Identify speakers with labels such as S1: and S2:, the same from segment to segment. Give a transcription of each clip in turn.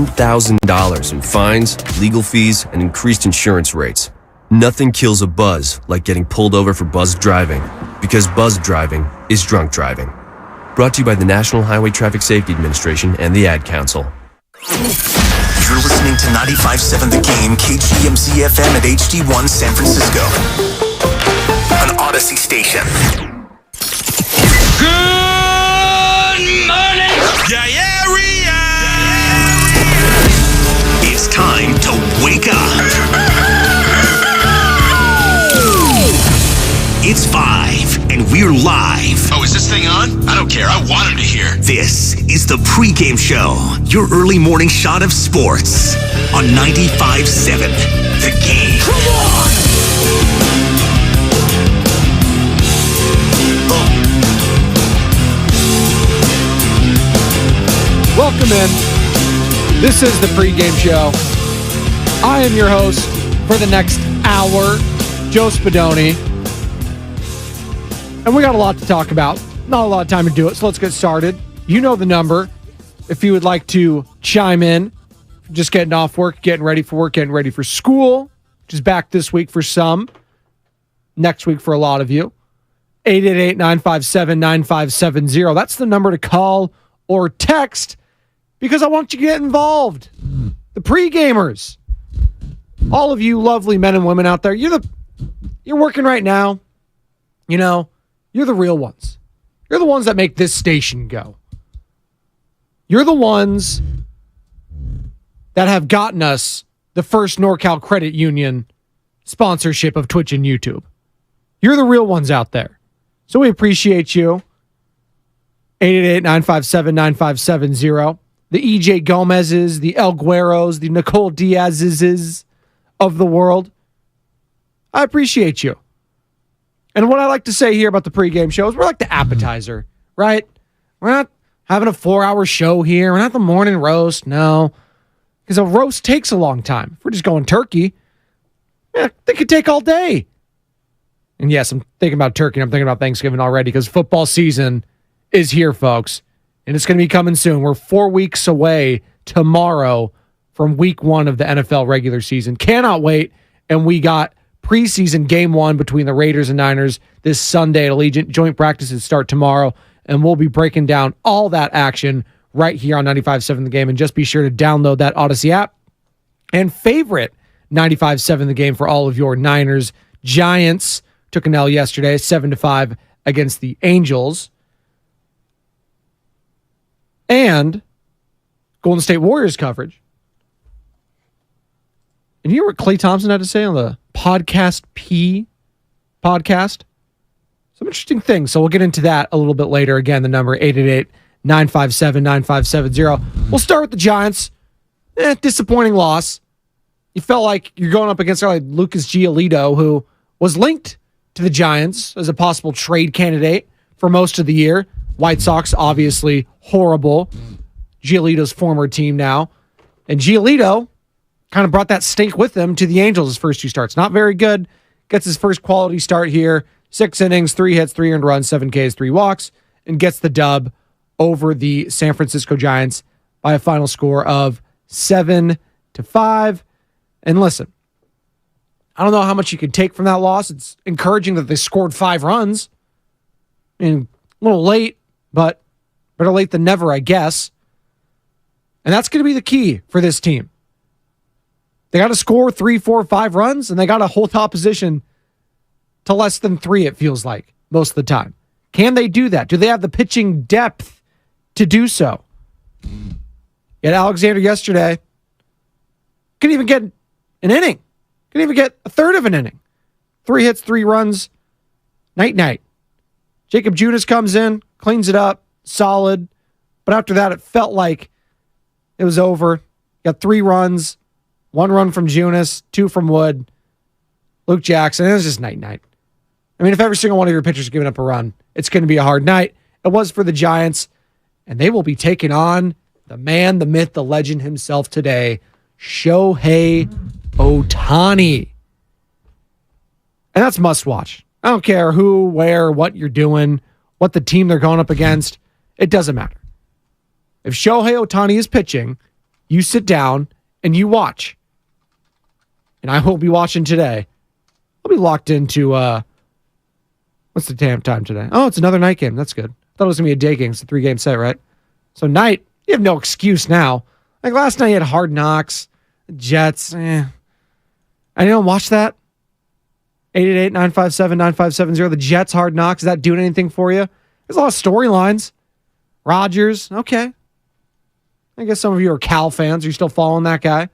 S1: $10,000 in fines, legal fees, and increased insurance rates. Nothing kills a buzz like getting pulled over for buzzed driving, because buzzed driving is drunk driving. Brought to you by the National Highway Traffic Safety Administration and the Ad Council.
S2: You're listening to 95.7 The Game, KGMZ FM at HD1 San Francisco. An Odyssey station.
S3: Good morning, area.
S2: It's time to wake up. It's 5, and we're live.
S3: Oh, is this thing on? I don't care. I want him to hear.
S2: This is the Pregame Show, your early morning shot of sports on 95.7 The Game. Come on!
S4: Welcome in. This is the Pregame Show. I am your host for the next hour, Joe Spadoni. And we got a lot to talk about. Not a lot of time to do it, so let's get started. You know the number. If you would like to chime in, just getting off work, getting ready for work, getting ready for school, which is back this week for some, next week for a lot of you. 888-957-9570. That's the number to call or text because I want you to get involved. The pre-gamers. All of you lovely men and women out there, you're working right now. You know, you're the real ones. You're the ones that make this station go. You're the ones that have gotten us the first NorCal Credit Union sponsorship of Twitch and YouTube. You're the real ones out there. So we appreciate you. 888-957-9570. The EJ Gomez's, the El Gueros, the Nicole Diaz's of the world. I appreciate you. And what I like to say here about the pregame show is we're like the appetizer, right? We're not having a 4-hour show here. We're not the morning roast, no. Because a roast takes a long time. If we're just going turkey, they could take all day. And yes, I'm thinking about turkey. I'm thinking about Thanksgiving already because football season is here, folks. And it's going to be coming soon. We're 4 weeks away tomorrow from week 1 of the NFL regular season. Cannot wait. And we got preseason game 1 between the Raiders and Niners this Sunday at Allegiant. Joint practices start tomorrow, and we'll be breaking down all that action right here on 95.7 The Game. And just be sure to download that Odyssey app and favorite 95.7 The Game for all of your Niners. Giants took an L yesterday, 7-5 against the Angels. And Golden State Warriors coverage. And you hear what Klay Thompson had to say on the Podcast P podcast? Some interesting things. So we'll get into that a little bit later. Again, the number 888-957-9570. We'll start with the Giants. Disappointing loss. You felt like you're going up against like Lucas Giolito, who was linked to the Giants as a possible trade candidate for most of the year. White Sox, obviously horrible. Giolito's former team now. And Giolito kind of brought that stink with him to the Angels his first 2 starts. Not very good. Gets his first quality start here. 6 innings, 3 hits, 3 earned runs, 7 Ks, 3 walks, and gets the dub over the San Francisco Giants by a final score of 7-5. And listen, I don't know how much you can take from that loss. It's encouraging that they scored 5 runs. I mean, a little late, but better late than never, I guess. And that's going to be the key for this team. They got to score 3, 4, 5 runs, and they got to hold opposition to less than 3, it feels like, most of the time. Can they do that? Do they have the pitching depth to do so? Yet Alexander yesterday couldn't even get an inning. Couldn't even get a third of an inning. 3 hits, 3 runs. Night-night. Jacob Junis comes in, cleans it up, solid. But after that, it felt like it was over. Got 3 runs, 1 run from Junis, 2 from Wood, Luke Jackson. It was just night-night. I mean, if every single one of your pitchers is giving up a run, it's going to be a hard night. It was for the Giants, and they will be taking on the man, the myth, the legend himself today, Shohei Ohtani. And that's must-watch. I don't care who, where, what you're doing, what the team they're going up against. It doesn't matter. If Shohei Ohtani is pitching, You sit down and you watch. And I will be watching today. I'll be locked into, what's the damn time today? Oh, it's another night game. That's good. I thought it was going to be a day game. It's a 3-game set, right? So night, you have no excuse now. Like last night, you had Hard Knocks, Jets. I didn't watch that. 888-957-9570. The Jets, Hard Knocks. Is that doing anything for you? There's a lot of storylines. Rodgers, okay. I guess some of you are Cal fans. Are you still following that guy?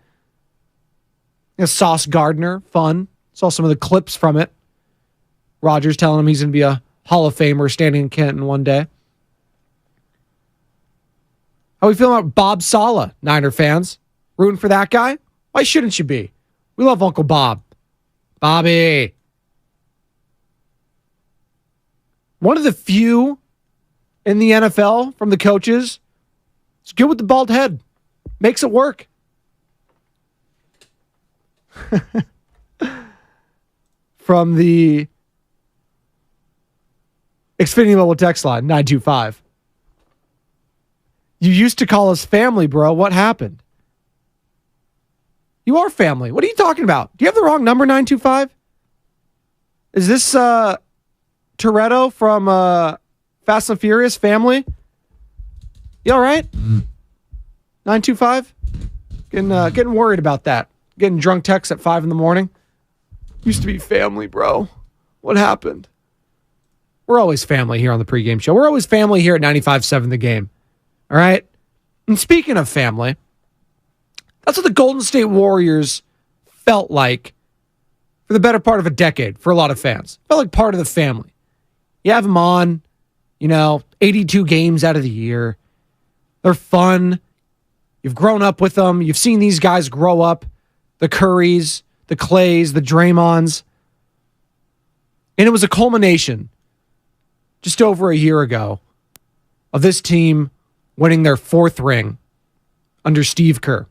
S4: Sauce Gardner, fun. Saw some of the clips from it. Rodgers telling him he's going to be a Hall of Famer standing in Canton one day. How we feeling about Bob Saleh, Niner fans? Rooting for that guy? Why shouldn't you be? We love Uncle Bob. Bobby. One of the few in the NFL from the coaches. It's good with the bald head. Makes it work. From the Xfinity Mobile text line, 925. You used to call us family, bro. What happened? You are family. What are you talking about? Do you have the wrong number, 925? Is this Toretto from Fast and Furious family? You all right? 925? Getting worried about that. Getting drunk texts at 5 in the morning. Used to be family, bro. What happened? We're always family here on the pregame show. We're always family here at 95.7 The Game. All right? And speaking of family, that's what the Golden State Warriors felt like for the better part of a decade for a lot of fans. Felt like part of the family. You have them on, 82 games out of the year. They're fun. You've grown up with them. You've seen these guys grow up. The Currys, the Clays, the Draymonds. And it was a culmination just over a year ago of this team winning their 4th ring under Steve Kerr.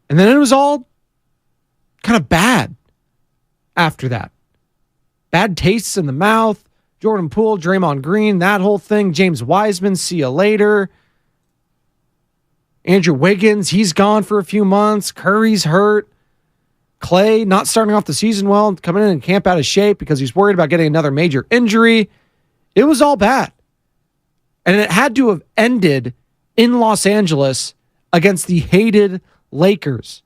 S4: And then it was all kind of bad after that. Bad tastes in the mouth. Jordan Poole, Draymond Green, that whole thing. James Wiseman, see you later. Andrew Wiggins, he's gone for a few months. Curry's hurt. Klay not starting off the season well, coming in and camp out of shape because he's worried about getting another major injury. It was all bad. And it had to have ended in Los Angeles against the hated Lakers.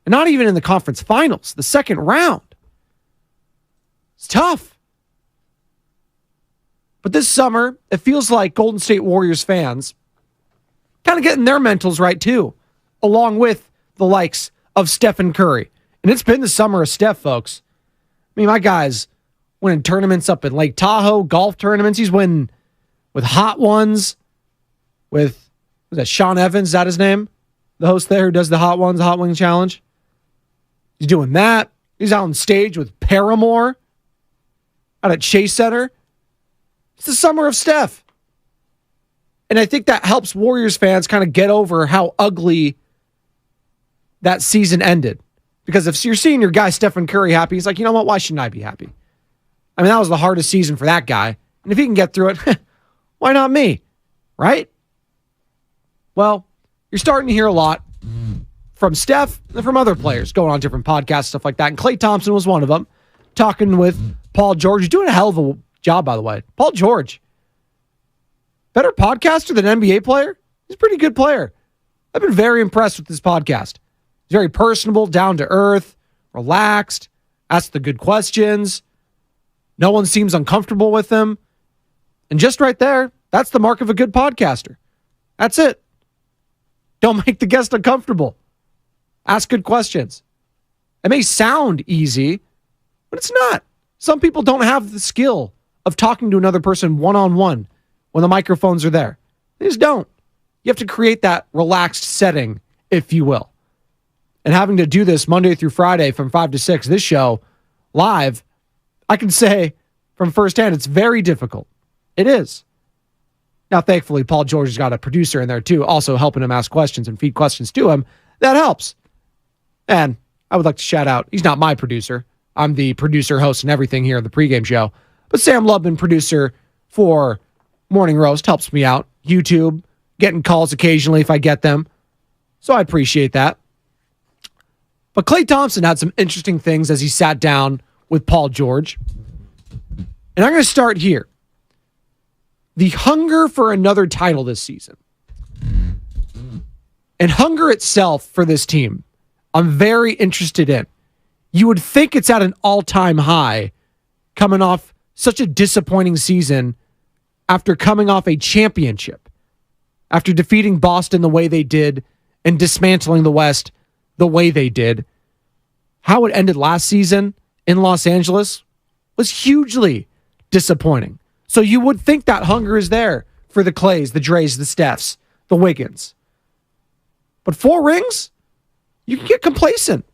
S4: And not even in the conference finals, the second round. It's tough. But this summer, it feels like Golden State Warriors fans kind of getting their mentals right too, along with the likes of Stephen Curry. And it's been the summer of Steph, folks. I mean, my guy's winning tournaments up in Lake Tahoe, golf tournaments. He's winning with Hot Ones, with, was that Sean Evans, is that his name? The host there who does the Hot Ones, Hot Wing Challenge. He's doing that. He's out on stage with Paramore out at Chase Center. It's the summer of Steph. And I think that helps Warriors fans kind of get over how ugly that season ended. Because if you're seeing your guy Stephen Curry happy, he's like, you know what? Why shouldn't I be happy? I mean, that was the hardest season for that guy. And if he can get through it, why not me? Right? Well, you're starting to hear a lot from Steph and from other players going on different podcasts, stuff like that. And Klay Thompson was one of them, talking with Paul George. He's doing a hell of a job, by the way. Paul George. Better podcaster than NBA player? He's a pretty good player. I've been very impressed with this podcast. He's very personable, down to earth, relaxed, asks the good questions. No one seems uncomfortable with him. And just right there, that's the mark of a good podcaster. That's it. Don't make the guest uncomfortable. Ask good questions. It may sound easy, but it's not. Some people don't have the skill of talking to another person one-on-one when the microphones are there. They just don't. You have to create that relaxed setting, if you will. And having to do this Monday through Friday from 5 to 6, this show, live, I can say from firsthand, it's very difficult. It is. Now, thankfully, Paul George has got a producer in there, too, also helping him ask questions and feed questions to him. That helps. And I would like to shout out, he's not my producer. I'm the producer, host, and everything here at the pregame show. But Sam Lubman, producer for Morning Roast, helps me out. YouTube, getting calls occasionally if I get them. So I appreciate that. But Klay Thompson had some interesting things as he sat down with Paul George. And I'm going to start here. The hunger for another title this season. And hunger itself for this team, I'm very interested in. You would think it's at an all-time high coming off such a disappointing season after coming off a championship, after defeating Boston the way they did and dismantling the West the way they did. How it ended last season in Los Angeles was hugely disappointing. So you would think that hunger is there for the Clays, the Drays, the Stephs, the Wiggins. But 4 rings, you can get complacent.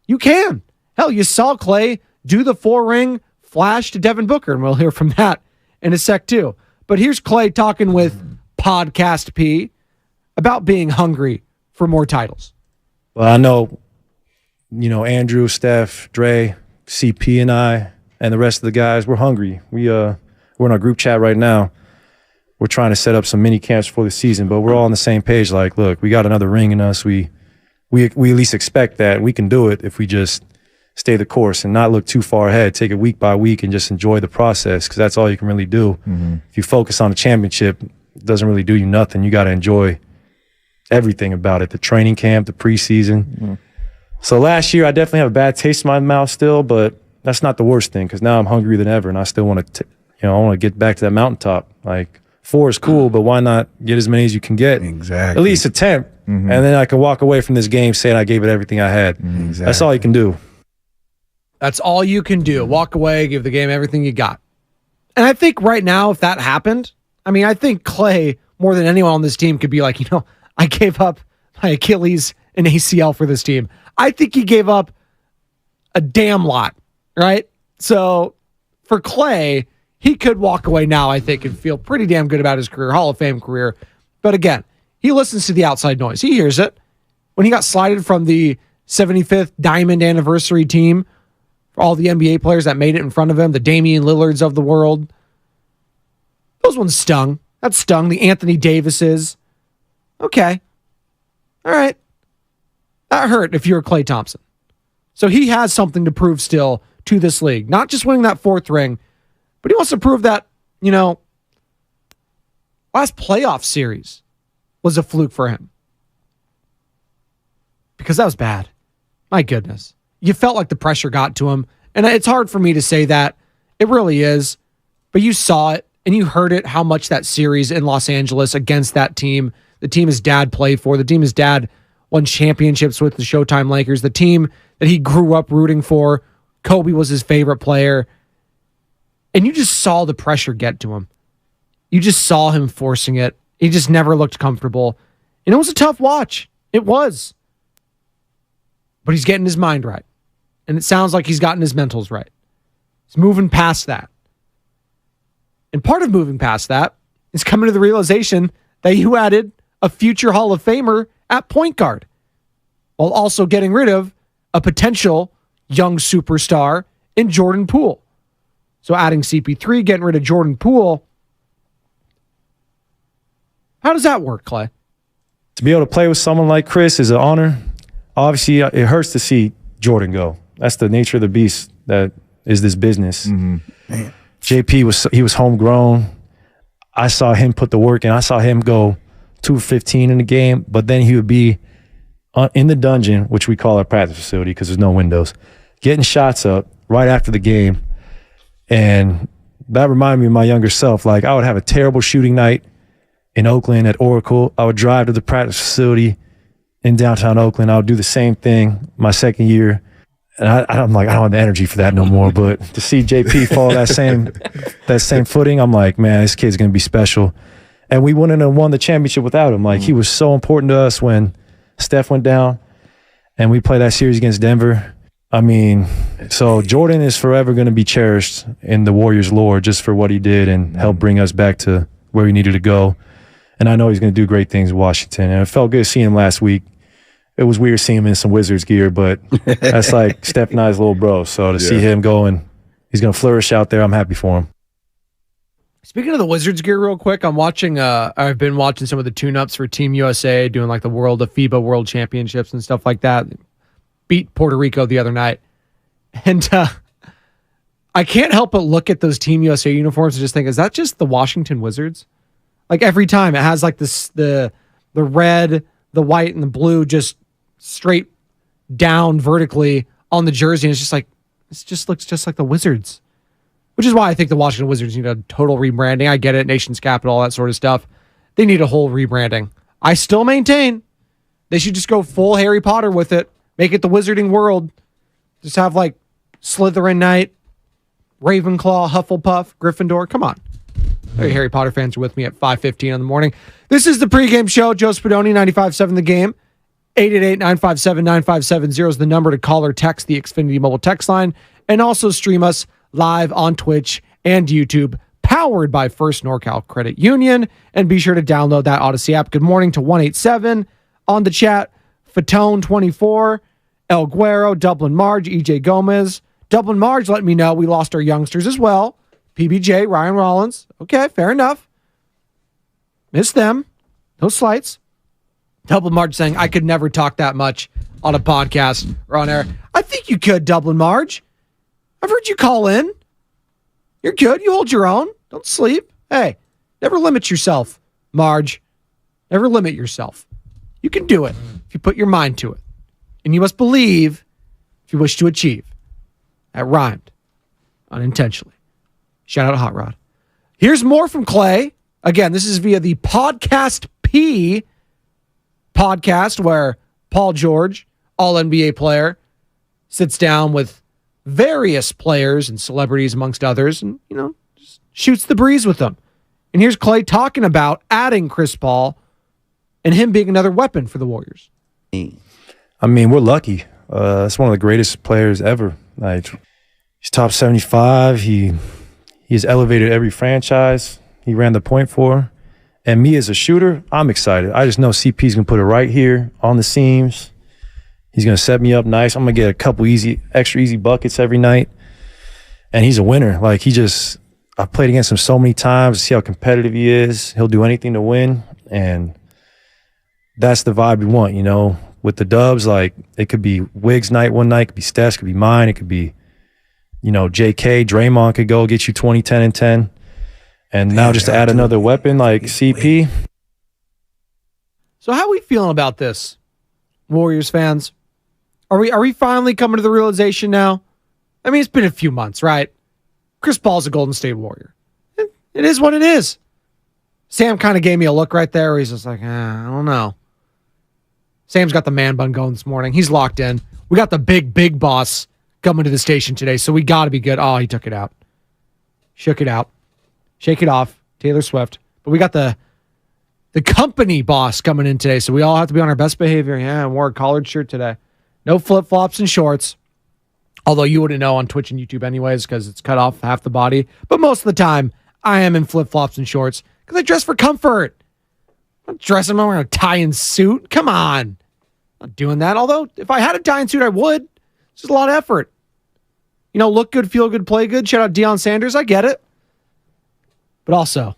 S4: You can. Hell, you saw Klay do the 4-ring flash to Devin Booker, and we'll hear from that in a sec too. But here's Klay talking with Podcast P about being hungry for more titles.
S5: Well, I know, Andrew, Steph, Dre, CP, and I, and the rest of the guys, we're hungry. We're in our group chat right now. We're trying to set up some mini camps for the season, but we're all on the same page. Like, look, we got another ring in us. We at least expect that. We can do it if we just stay the course and not look too far ahead. Take it week by week and just enjoy the process, because that's all you can really do. Mm-hmm. If you focus on the championship, it doesn't really do you nothing. You got to enjoy everything about it, the training camp, the preseason. Mm-hmm. So last year, I definitely have a bad taste in my mouth still, but that's not the worst thing, because now I'm hungrier than ever, and I still want to, I want to get back to that mountaintop. Like, 4 is cool, but why not get as many as you can get?
S6: Exactly.
S5: At least attempt, and then I can walk away from this game saying I gave it everything I had. Exactly. That's all you can do.
S4: That's all you can do. Walk away, give the game everything you got. And I think right now, if that happened, I think Klay, more than anyone on this team, could be like, I gave up my Achilles and ACL for this team. I think he gave up a damn lot, right? So for Klay, he could walk away now, I think, and feel pretty damn good about his career, Hall of Fame career. But again, he listens to the outside noise. He hears it. When he got slided from the 75th Diamond Anniversary team, for all the NBA players that made it in front of him, the Damian Lillards of the world, those ones stung. That stung. The Anthony Davises. Okay. All right. That hurt if you're Klay Thompson. So he has something to prove still to this league. Not just winning that 4th ring, but he wants to prove that, last playoff series was a fluke for him. Because that was bad. My goodness. You felt like the pressure got to him. And it's hard for me to say that. It really is. But you saw it and you heard it, how much that series in Los Angeles against that team, the team his dad played for, the team his dad won championships with, the Showtime Lakers, the team that he grew up rooting for. Kobe was his favorite player. And you just saw the pressure get to him. You just saw him forcing it. He just never looked comfortable. And it was a tough watch. It was. But he's getting his mind right. And it sounds like he's gotten his mentals right. He's moving past that. And part of moving past that is coming to the realization that you added a future Hall of Famer at point guard, while also getting rid of a potential young superstar in Jordan Poole. So adding CP3, getting rid of Jordan Poole. How does that work, Klay?
S5: To be able to play with someone like Chris is an honor. Obviously, it hurts to see Jordan go. That's the nature of the beast that is this business. Mm-hmm. JP was homegrown. I saw him put the work in. I saw him go 2-15 in the game, but then he would be in the dungeon, which we call our practice facility because there's no windows, getting shots up right after the game. And that reminded me of my younger self. Like, I would have a terrible shooting night in Oakland at Oracle. I would drive to the practice facility in downtown Oakland. I would do the same thing my second year. And I'm like, I don't have the energy for that no more. But to see JP fall that same footing, I'm like, man, this kid's going to be special. And we wouldn't have won the championship without him. Like, he was so important to us when Steph went down and we played that series against Denver. So Jordan is forever going to be cherished in the Warriors lore just for what he did and helped bring us back to where we needed to go. And I know he's going to do great things in Washington. And it felt good seeing him last week. It was weird seeing him in some Wizards gear, but that's like Steph and I's little bro. So to see him go and he's going to flourish out there, I'm happy for him.
S4: Speaking of the Wizards gear real quick, I've been watching some of the tune-ups for Team USA doing like the FIBA World Championships and stuff like that. Beat Puerto Rico the other night. And I can't help but look at those Team USA uniforms and just think, is that just the Washington Wizards? Like every time it has like this, the red, the white, and the blue just straight down vertically on the jersey. And it's just like, it just looks just like the Wizards. Which is why I think the Washington Wizards need a total rebranding. I get it, nation's capital, all that sort of stuff. They need a whole rebranding. I still maintain they should just go full Harry Potter with it. Make it the Wizarding World. Just have like Slytherin Knight, Ravenclaw, Hufflepuff, Gryffindor. Come on. Hey, Harry Potter fans are with me at 5:15 in the morning. This is the pregame show. Joe Spadoni, 95.7 The Game. 888-957-9570 is the number to call or text the Xfinity mobile text line. And also stream us live on Twitch and YouTube, powered by First NorCal Credit Union. And be sure to download that Odyssey app. Good morning to 187 on the chat. Fatone24, El Guero, Dublin Marge, EJ Gomez. Dublin Marge let me know we lost our youngsters as well. PBJ, Ryan Rollins. Okay, fair enough. Missed them. No slights. Dublin Marge saying, I could never talk that much on a podcast or on air. I think you could, Dublin Marge. I've heard you call in. You're good. You hold your own. Don't sleep. Hey, never limit yourself, Marge. Never limit yourself. You can do it if you put your mind to it. And you must believe if you wish to achieve. That rhymed unintentionally. Shout out to Hot Rod. Here's more from Klay. Again, this is via the Podcast P podcast where Paul George, all-NBA player, sits down with various players and celebrities amongst others and, just shoots the breeze with them. And here's Klay talking about adding Chris Paul and him being another weapon for the Warriors.
S5: I mean, we're lucky. It's one of the greatest players ever. Like, he's top 75. He has elevated every franchise he ran the point for. And me as a shooter, I'm excited. I just know CP's going to put it right here on the seams. He's going to set me up nice. I'm going to get a couple extra easy buckets every night. And he's a winner. Like, I've played against him so many times to see how competitive he is. He'll do anything to win. And that's the vibe we want, With the Dubs, like, it could be Wiggs night one night, it could be Steph's, it could be mine, it could be, JK, Draymond could go get you 20, 10, and 10. And now just to add another weapon like CP.
S4: So how are we feeling about this, Warriors fans? Are we finally coming to the realization now? I mean, it's been a few months, right? Chris Paul's a Golden State Warrior. It is what it is. Sam kind of gave me a look right there where he's just like, I don't know. Sam's got the man bun going this morning. He's locked in. We got the big boss coming to the station today, so we got to be good. Oh, he took it out. Shook it out. Shake it off. Taylor Swift. But we got the company boss coming in today, so we all have to be on our best behavior. Yeah, I wore a collared shirt today. No flip-flops and shorts. Although you wouldn't know on Twitch and YouTube anyways because it's cut off half the body. But most of the time, I am in flip-flops and shorts because I dress for comfort. I'm not dressing, I'm wearing a tie and suit. Come on. I'm not doing that. Although, if I had a tie and suit, I would. It's just a lot of effort. Look good, feel good, play good. Shout out Deion Sanders. I get it. But also,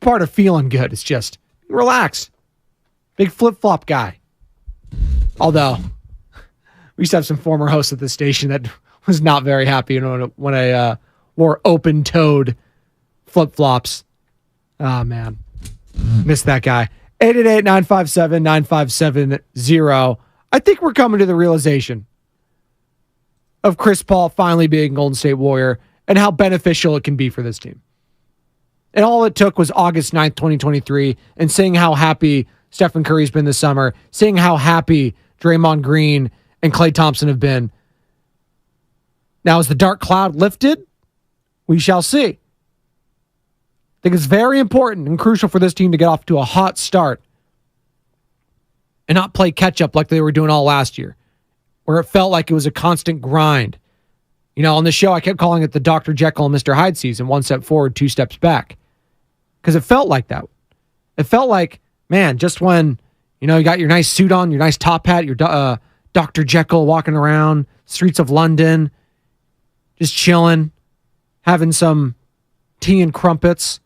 S4: part of feeling good is just relax. Big flip-flop guy. Although, we used to have some former hosts at the station that was not very happy when I wore open-toed flip-flops. Oh, man. Missed that guy. 888-957-9570. I think we're coming to the realization of Chris Paul finally being Golden State Warrior and how beneficial it can be for this team. And all it took was August 9th, 2023, and seeing how happy Stephen Curry's been this summer, seeing how happy Draymond Green and Klay Thompson have been. Now, is the dark cloud lifted? We shall see. I think it's very important and crucial for this team to get off to a hot start and not play catch-up like they were doing all last year, where it felt like it was a constant grind. On the show, I kept calling it the Dr. Jekyll and Mr. Hyde season, 1 step forward, 2 steps back. Because it felt like that. It felt like, man, just when, you got your nice suit on, your nice top hat, your Dr. Jekyll walking around streets of London, just chilling, having some tea and crumpets,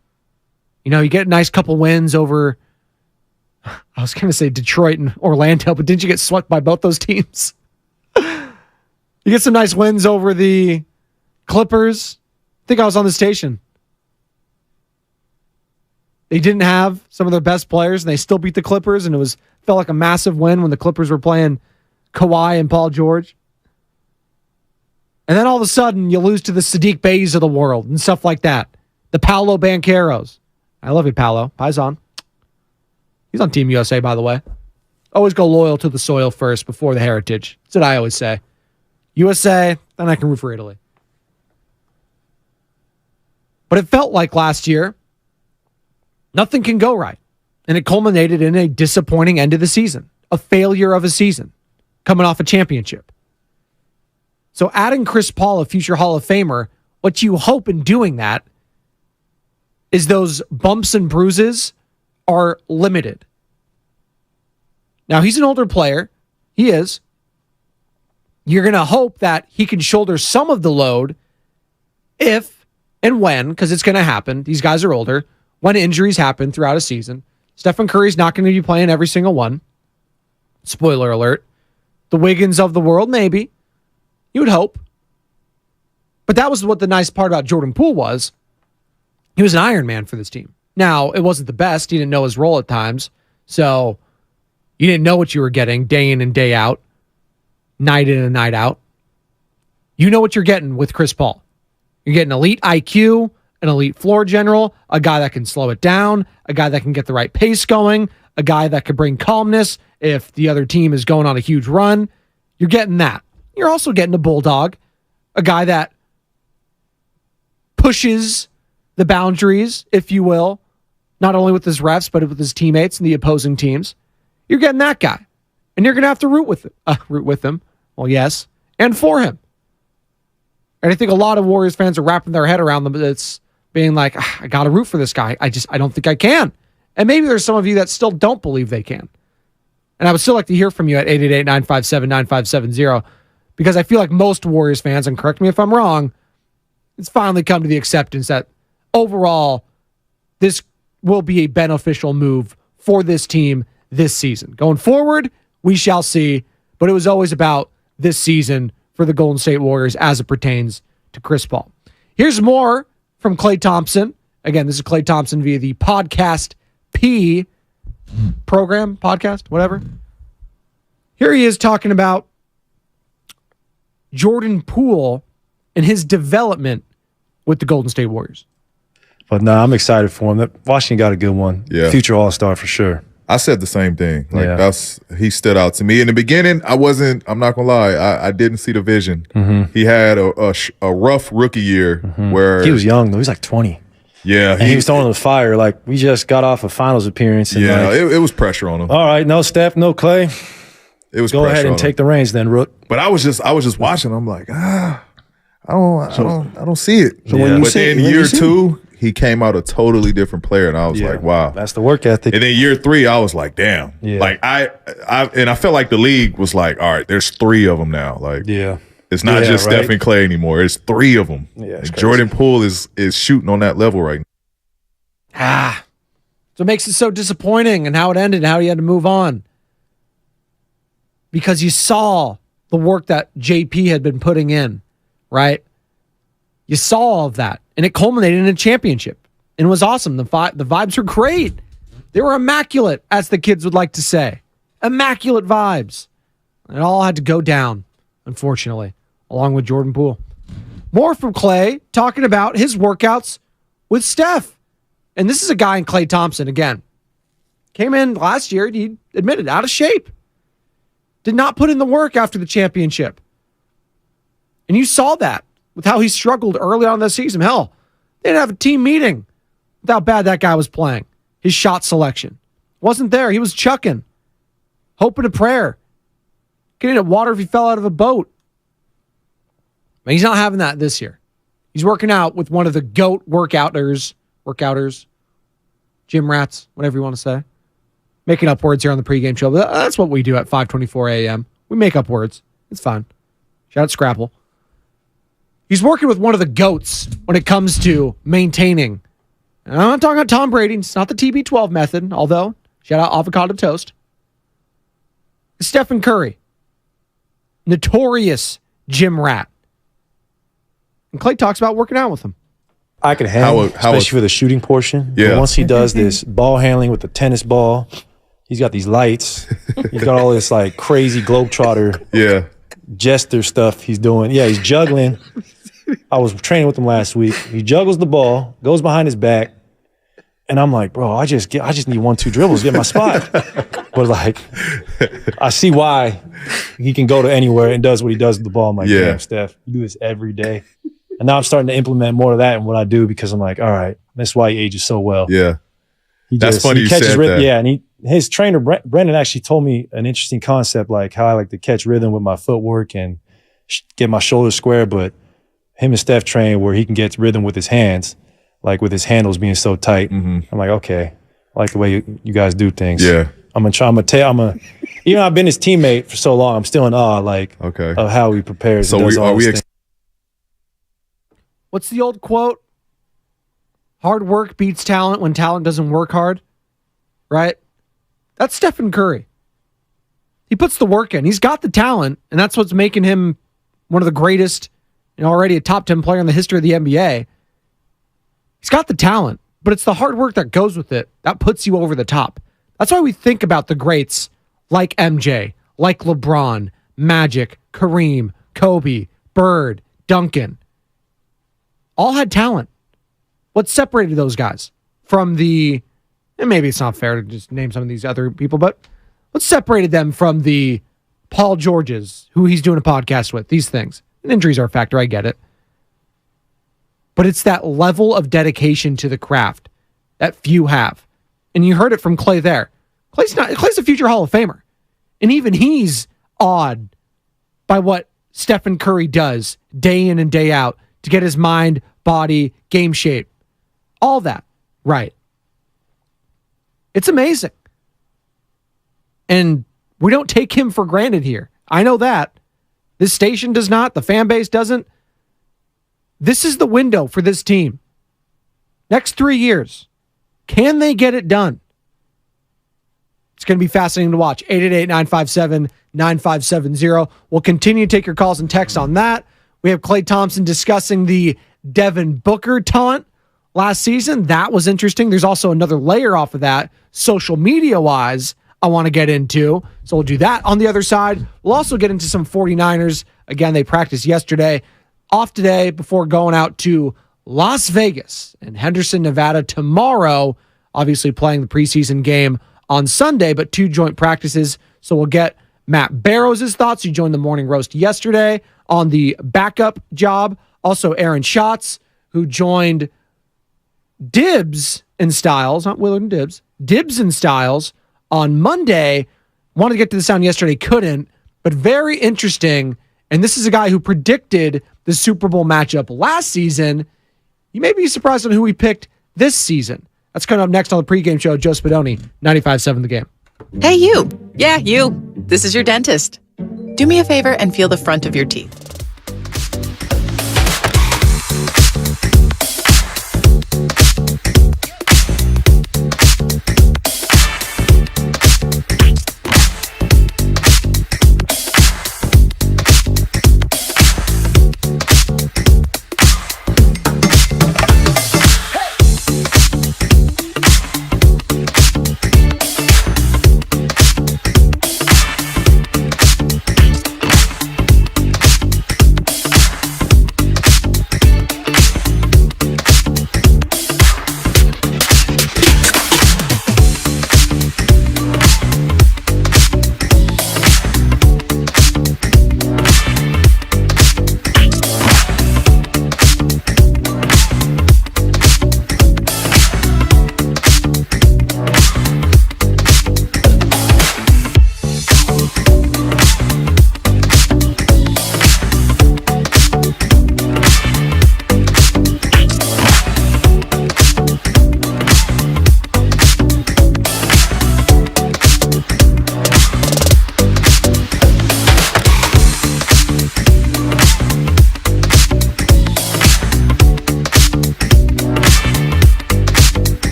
S4: You get a nice couple wins over, I was going to say Detroit and Orlando, but didn't you get swept by both those teams? You get some nice wins over the Clippers. I think I was on the station. They didn't have some of their best players, and they still beat the Clippers, and felt like a massive win when the Clippers were playing Kawhi and Paul George. And then all of a sudden, you lose to the Sadiq Beys of the world and stuff like that. The Paolo Bancheros. I love you, Paolo. Paisan. He's on Team USA, by the way. Always go loyal to the soil first before the heritage. That's what I always say. USA, then I can root for Italy. But it felt like last year, nothing can go right. And it culminated in a disappointing end of the season. A failure of a season. Coming off a championship. So adding Chris Paul, a future Hall of Famer, what you hope in doing that is those bumps and bruises are limited. Now, he's an older player. He is. You're going to hope that he can shoulder some of the load if and when, because it's going to happen. These guys are older. When injuries happen throughout a season. Stephen Curry's not going to be playing every single one. Spoiler alert. The Wiggins of the world, maybe. You would hope. But that was what the nice part about Jordan Poole was. He was an Iron Man for this team. Now, it wasn't the best. He didn't know his role at times. So, you didn't know what you were getting day in and day out. Night in and night out. You know what you're getting with Chris Paul. You're getting elite IQ, an elite floor general, a guy that can slow it down, a guy that can get the right pace going, a guy that can bring calmness if the other team is going on a huge run. You're getting that. You're also getting a bulldog, a guy that pushes the boundaries, if you will, not only with his refs, but with his teammates and the opposing teams. You're getting that guy. And you're going to have to root with him. Well, yes. And for him. And I think a lot of Warriors fans are wrapping their head around them. It's being like, I got to root for this guy. I don't think I can. And maybe there's some of you that still don't believe they can. And I would still like to hear from you at 888-957-9570 because I feel like most Warriors fans, and correct me if I'm wrong, it's finally come to the acceptance that overall this will be a beneficial move for this team this season. Going forward, we shall see, but it was always about this season for the Golden State Warriors as it pertains to Chris Paul. Here's more from Klay Thompson. Again, this is Klay Thompson via the Podcast P program, podcast, whatever. Here he is talking about Jordan Poole and his development with the Golden State Warriors.
S5: But no, I'm excited for him. Washington got a good one.
S6: Yeah.
S5: Future All-Star for sure.
S6: I said the same thing. He stood out to me. In the beginning, I'm not gonna lie, I didn't see the vision. Mm-hmm. He had a rough rookie year where
S5: he was young though. He was like 20.
S6: Yeah.
S5: And he was throwing the fire. Like, we just got off a finals appearance. And
S6: it was pressure on him.
S5: All right, no Steph, no Klay.
S6: It was
S5: go
S6: pressure
S5: ahead and take the reins then, Rook.
S6: But I was just watching. I'm like, I don't see it.
S5: So
S6: but then year two, he came out a totally different player, and I was like, wow.
S5: That's the work ethic.
S6: And then year three, I was like, damn.
S5: Yeah.
S6: Like I felt like the league was like, all right, there's three of them now. Like, it's not just Steph and Klay anymore. It's three of them.
S5: Yeah,
S6: and Jordan Poole is shooting on that level right now.
S4: So it makes it so disappointing and how it ended and how he had to move on. Because you saw the work that JP had been putting in, right? You saw all of that, and it culminated in a championship. And it was awesome. The vibes were great. They were immaculate, as the kids would like to say. Immaculate vibes. And it all had to go down, unfortunately, along with Jordan Poole. More from Klay, talking about his workouts with Steph. And this is a guy in Klay Thompson, again. Came in last year, he admitted, out of shape. Did not put in the work after the championship. And you saw that with how he struggled early on in the season. Hell, they didn't have a team meeting with how bad that guy was playing. His shot selection wasn't there. He was chucking, hoping to prayer, getting at water if he fell out of a boat. But he's not having that this year. He's working out with one of the GOAT workouters, gym rats, whatever you want to say. Making up words here on the pregame show. But that's what we do at 5:24 a.m. We make up words. It's fine. Shout out Scrapple. He's working with one of the GOATs when it comes to maintaining And I'm not talking about Tom Brady. It's not the TB12 method, although, shout out avocado toast. It's Stephen Curry. Notorious gym rat. And Klay talks about working out with him.
S5: I can handle it, especially for the shooting portion.
S6: Yeah.
S5: But once he does this ball handling with the tennis ball, he's got these lights. He's got all this like crazy globetrotter jester stuff he's doing. Yeah, he's juggling. I was training with him last week. He juggles the ball, goes behind his back, and I'm like, bro, I just need 1-2 dribbles, get my spot. But like, I see why he can go to anywhere and does what he does with the ball. I'm like, damn, Steph, you do this every day. And now I'm starting to implement more of that in what I do because I'm like, all right, that's why he ages so well.
S6: Yeah. That's funny you said that.
S5: Yeah, and his trainer, Brendan, actually told me an interesting concept, like how I like to catch rhythm with my footwork and get my shoulders square, but him and Steph train where he can get rhythm with his hands, like with his handles being so tight. I'm like, okay, I like the way you guys do things.
S6: Yeah.
S5: Even though I've been his teammate for so long, I'm still in awe, like, of how he prepares.
S6: So
S4: what's the old quote? Hard work beats talent when talent doesn't work hard, right? That's Stephen Curry. He puts the work in. He's got the talent, and that's what's making him one of the greatest and already a top 10 player in the history of the NBA. He's got the talent, but it's the hard work that goes with it that puts you over the top. That's why we think about the greats like MJ, like LeBron, Magic, Kareem, Kobe, Bird, Duncan. All had talent. What separated those guys from and maybe it's not fair to just name some of these other people, but what separated them from the Paul Georges, who he's doing a podcast with, these things? And injuries are a factor, I get it. But it's that level of dedication to the craft that few have. And you heard it from Klay there. Klay's a future Hall of Famer. And even he's awed by what Stephen Curry does day in and day out to get his mind, body, game shape. All that right. It's amazing. And we don't take him for granted here. I know that. This station does not. The fan base doesn't. This is the window for this team. Next 3 years. Can they get it done? It's going to be fascinating to watch. 888-957-9570. We'll continue to take your calls and texts on that. We have Klay Thompson discussing the Devin Booker taunt last season. That was interesting. There's also another layer off of that, social media-wise, I want to get into. So we'll do that on the other side. We'll also get into some 49ers. Again, they practiced yesterday. Off today before going out to Las Vegas and Henderson, Nevada tomorrow. Obviously playing the preseason game on Sunday, but 2 joint practices. So we'll get Matt Barrows' thoughts. He joined the morning roast yesterday on the backup job. Also Aaron Schatz, who joined Dibs and Styles, not Willard and Dibs, Dibs and Styles on Monday. Wanted to get to the sound yesterday, couldn't, but very interesting. And this is a guy who predicted the Super Bowl matchup last season. You may be surprised on who he picked this season. That's coming up next on the pregame show. Joe Spadoni, 95.7 The Game.
S7: Hey, you. Yeah, you. This is your dentist. Do me a favor and feel the front of your teeth.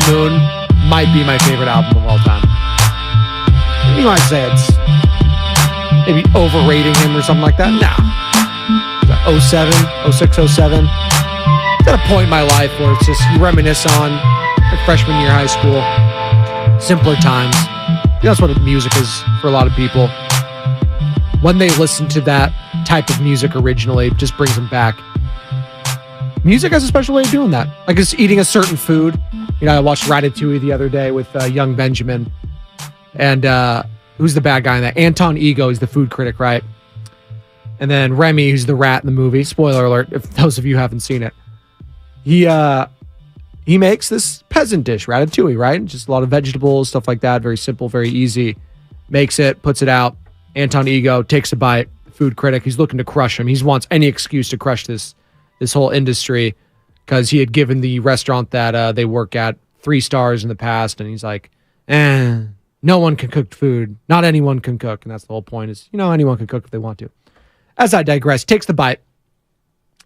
S4: the Moon might be my favorite album of all time. You might say it's maybe overrating him or something like that. Nah. 07, 06, 07. It's at a point in my life where it's just you reminisce on like freshman year of high school, simpler times. That's what music is for a lot of people. When they listen to that type of music originally, it just brings them back. Music has a special way of doing that. Like just eating a certain food. You know, I watched Ratatouille the other day with young Benjamin. And who's the bad guy in that? Anton Ego is the food critic, right? And then Remy, who's the rat in the movie. Spoiler alert, if those of you haven't seen it. He makes this peasant dish, Ratatouille, right? Just a lot of vegetables, stuff like that. Very simple, very easy. Makes it, puts it out. Anton Ego takes a bite. Food critic, he's looking to crush him. He wants any excuse to crush this whole industry because he had given the restaurant that they work at 3 stars in the past, and he's like, no one can cook food. Not anyone can cook. And that's the whole point is, anyone can cook if they want to. As I digress, takes the bite,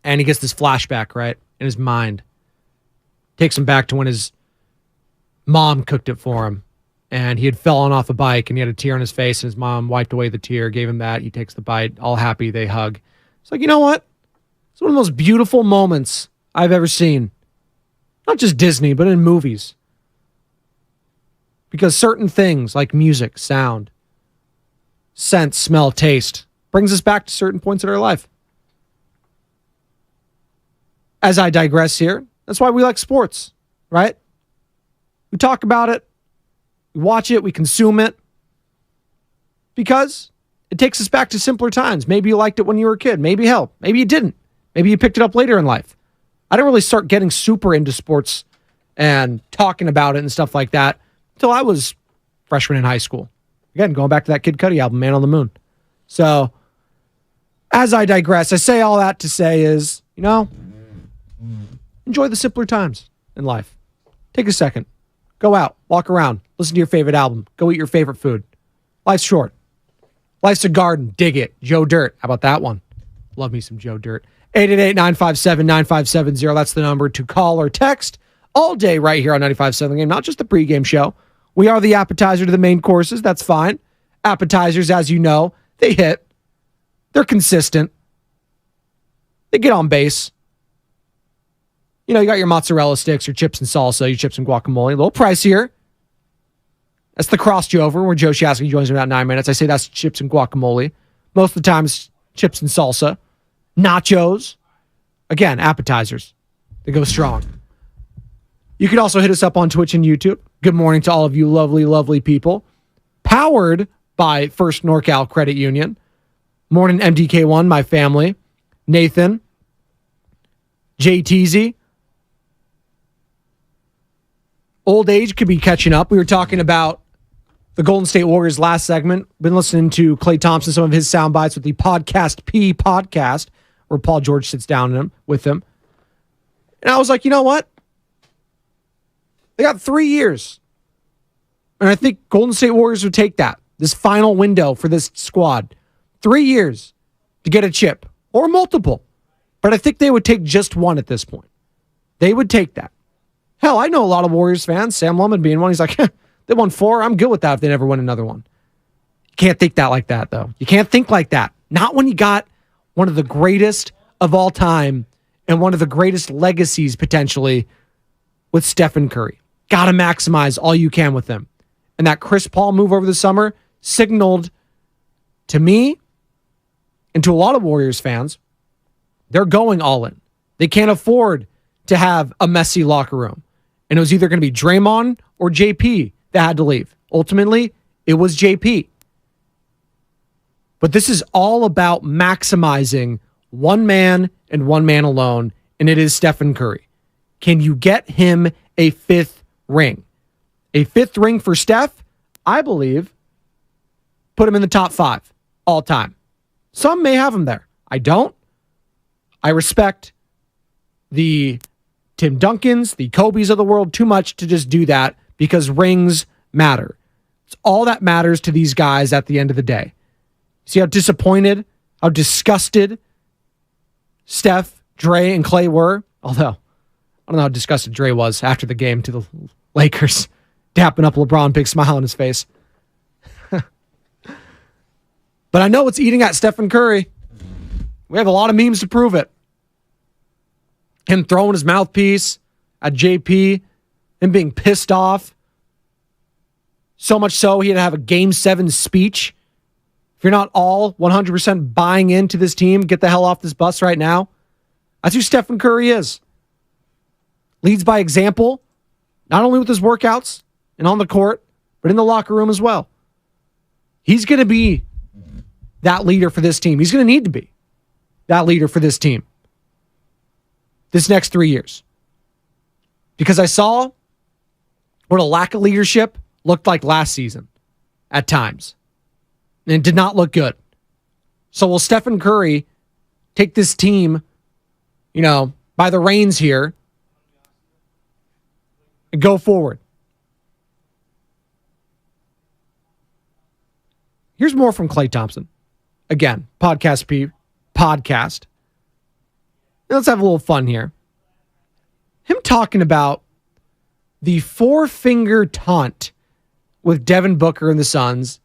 S4: and he gets this flashback, right, in his mind. Takes him back to when his mom cooked it for him, and he had fallen off a bike, and he had a tear on his face, and his mom wiped away the tear, gave him that. He takes the bite, all happy, they hug. It's like, you know what? It's one of the most beautiful moments I've ever seen. Not just Disney, but in movies. Because certain things like music, sound, scent, smell, taste brings us back to certain points in our life. As I digress here, that's why we like sports, right? We talk about it, we watch it, we consume it, because it takes us back to simpler times. Maybe you liked it when you were a kid. Maybe you didn't. Maybe you picked it up later in life. I didn't really start getting super into sports and talking about it and stuff like that until I was freshman in high school. Again, going back to that Kid Cudi album, Man on the Moon. So, as I digress, I say all that to say is, enjoy the simpler times in life. Take a second. Go out. Walk around. Listen to your favorite album. Go eat your favorite food. Life's short. Life's a garden. Dig it. Joe Dirt. How about that one? Love me some Joe Dirt. 888-957-9570. That's the number to call or text all day right here on 95.7 The Game. Not just the pregame show. We are the appetizer to the main courses. That's fine. Appetizers, as you know, they hit. They're consistent. They get on base. You got your mozzarella sticks, your chips and salsa, your chips and guacamole. A little pricier. That's the crossed you over where Joe Shasky joins me in about 9 minutes. I say that's chips and guacamole. Most of the time it's chips and salsa. Nachos. Again, appetizers. They go strong. You can also hit us up on Twitch and YouTube. Good morning to all of you lovely, lovely people. Powered by First NorCal Credit Union. Morning MDK1, my family. Nathan. JTZ. Old age could be catching up. We were talking about the Golden State Warriors last segment. Been listening to Klay Thompson, some of his sound bites with the Podcast P podcast, where Paul George sits down with him. And I was like, you know what? They got 3 years. And I think Golden State Warriors would take that. This final window for this squad. 3 years to get a chip. Or multiple. But I think they would take just one at this point. They would take that. Hell, I know a lot of Warriors fans, Sam Lemon being one. He's like, they won 4. I'm good with that if they never win another one. You can't think that like that, though. You can't think like that. Not when you got one of the greatest of all time and one of the greatest legacies, potentially, with Stephen Curry. Got to maximize all you can with him. And that Chris Paul move over the summer signaled to me and to a lot of Warriors fans, they're going all in. They can't afford to have a messy locker room. And it was either going to be Draymond or JP that had to leave. Ultimately, it was JP. But this is all about maximizing one man and one man alone, and it is Stephen Curry. Can you get him a 5th ring? A 5th ring for Steph, I believe, put him in the top 5 all time. Some may have him there. I don't. I respect the Tim Duncans, the Kobes of the world too much to just do that because rings matter. It's all that matters to these guys at the end of the day. See how disappointed, how disgusted Steph, Dre, and Klay were? Although, I don't know how disgusted Dre was after the game to the Lakers dapping up LeBron, big smile on his face. But I know it's eating at Stephen Curry. We have a lot of memes to prove it. Him throwing his mouthpiece at JP, him being pissed off. So much so he had to have a Game 7 speech. If you're not all 100% buying into this team, get the hell off this bus right now. That's who Stephen Curry is. Leads by example, not only with his workouts and on the court, but in the locker room as well. He's going to be that leader for this team. He's going to need to be that leader for this team this next 3 years. Because I saw what a lack of leadership looked like last season at times. And it did not look good. So will Stephen Curry take this team, by the reins here and go forward? Here's more from Klay Thompson. Again, Podcast P. Podcast. Let's have a little fun here. Him talking about the 4-finger taunt with Devin Booker and the Suns.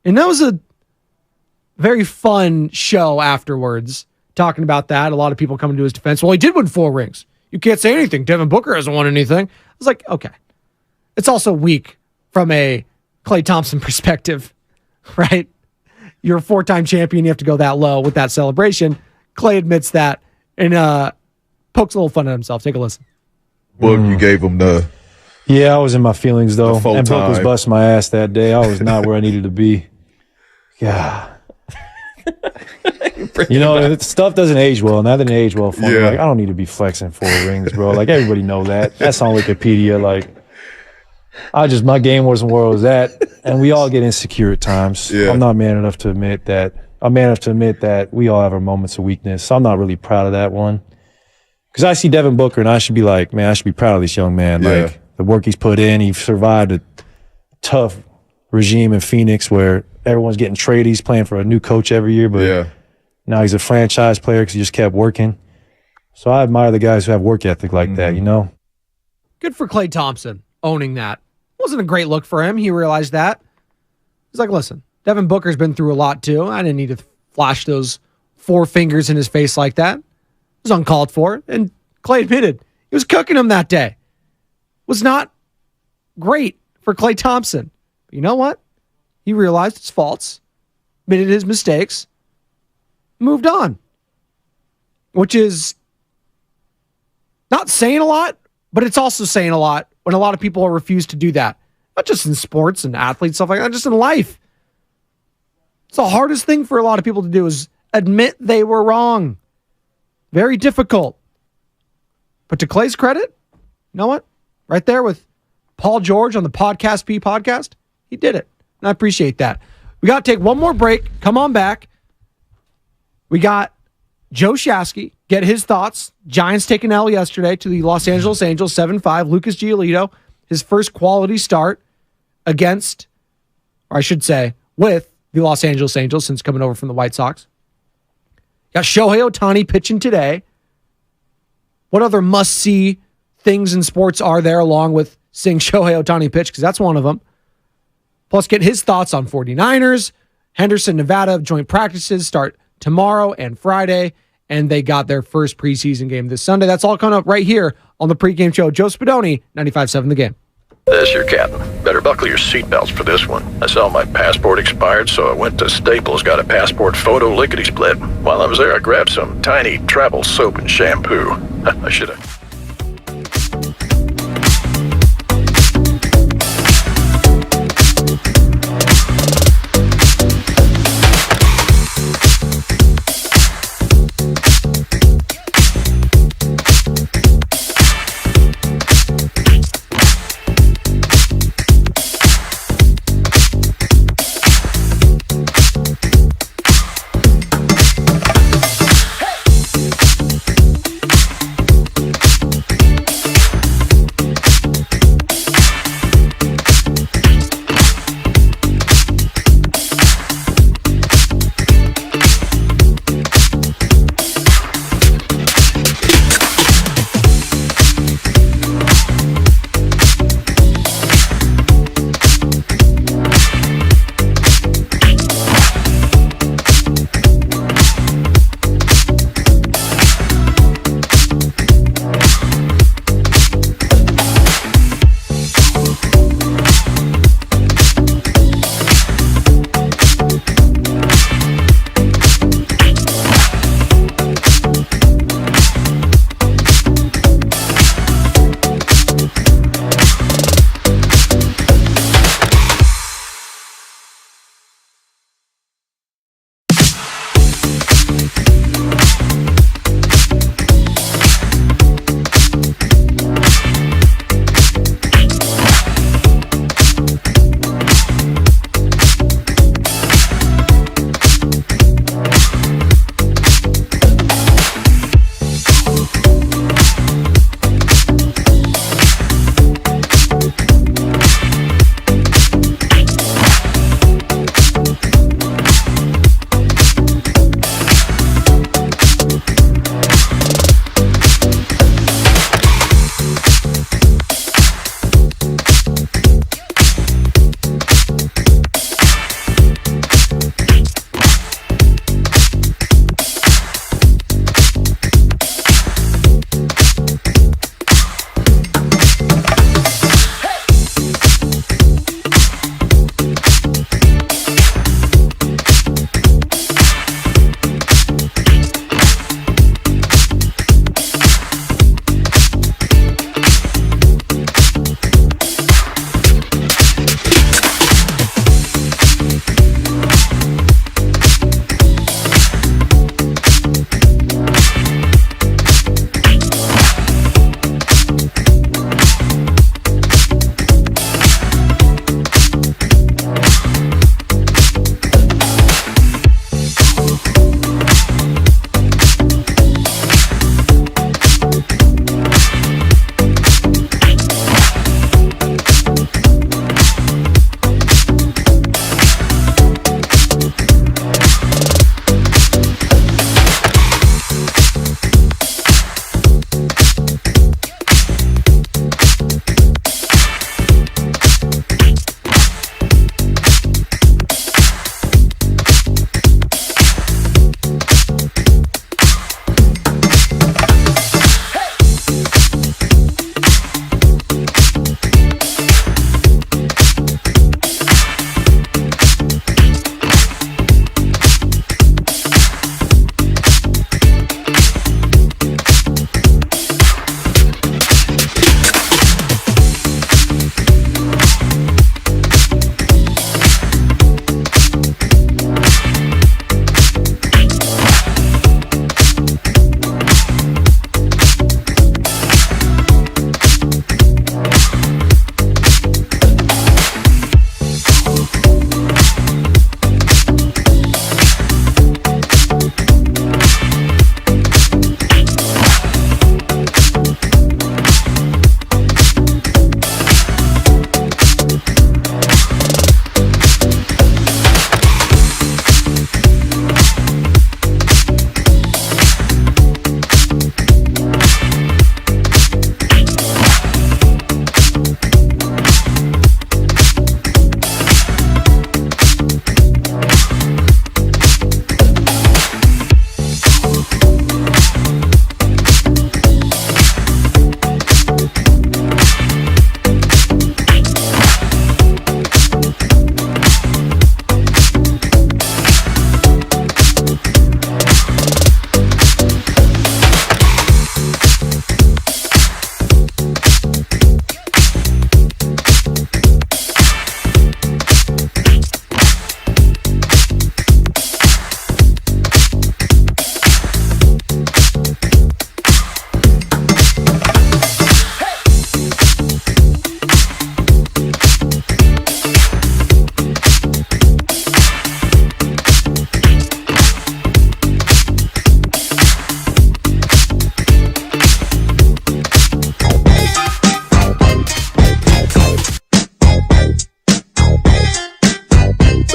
S4: And that was a very fun show afterwards, talking about that. A lot of people coming to his defense. Well, he did win 4 rings. You can't say anything. Devin Booker hasn't won anything. I was like, okay. It's also weak from a Klay Thompson perspective, right? You're a 4-time champion. You have to go that low with that celebration. Klay admits that and pokes a little fun at himself. Take a listen.
S6: Well, you gave him the...
S5: Yeah, I was in my feelings, though. And Brooke was
S6: time.
S5: busting my ass that day. I was not where I needed to be. Yeah. Stuff doesn't age well. Now that it age well for me,
S6: Yeah.
S5: I don't need to be flexing 4 rings, bro. Everybody know that. That's on Wikipedia. My game wasn't where I was at, and we all get insecure at times.
S6: Yeah.
S5: I'm not man enough to admit that. I'm man enough to admit that we all have our moments of weakness. So I'm not really proud of that one. Because I see Devin Booker, and I should be like, man, I should be proud of this young man.
S6: Yeah.
S5: The work he's put in, he survived a tough regime in Phoenix where everyone's getting traded. He's playing for a new coach every year, but now he's a franchise player because he just kept working. So I admire the guys who have work ethic like that,
S4: Good for Klay Thompson owning that. Wasn't a great look for him. He realized that. He's like, listen, Devin Booker's been through a lot too. I didn't need to flash those 4 fingers in his face like that. It was uncalled for. And Klay admitted he was cooking him that day. Was not great for Klay Thompson. But you know what? He realized his faults, admitted his mistakes, moved on. Which is not saying a lot, but it's also saying a lot when a lot of people refuse to do that. Not just in sports and athletes, stuff like that, just in life. It's the hardest thing for a lot of people to do is admit they were wrong. Very difficult. But to Klay's credit, you know what? Right there with Paul George on the Podcast P podcast, he did it. And I appreciate that. We got to take one more break. Come on back. We got Joe Shasky, get his thoughts. Giants taking L yesterday to the Los Angeles Angels, 7-5. Lucas Giolito, his first quality start against, or I should say, with the Los Angeles Angels since coming over from the White Sox. Got Shohei Ohtani pitching today. What other must-see things in sports are there along with seeing Shohei Ohtani pitch? Because that's one of them. Plus, get his thoughts on 49ers. Henderson, Nevada, joint practices start tomorrow and Friday, and they got their first preseason game this Sunday. That's all coming up right here on the pregame show. Joe Spadoni, 95.7 The Game.
S8: This your captain. Better buckle your seatbelts for this one. I saw my passport expired, so I went to Staples, got a passport photo lickety-split. While I was there, I grabbed some tiny travel soap and shampoo. I should have...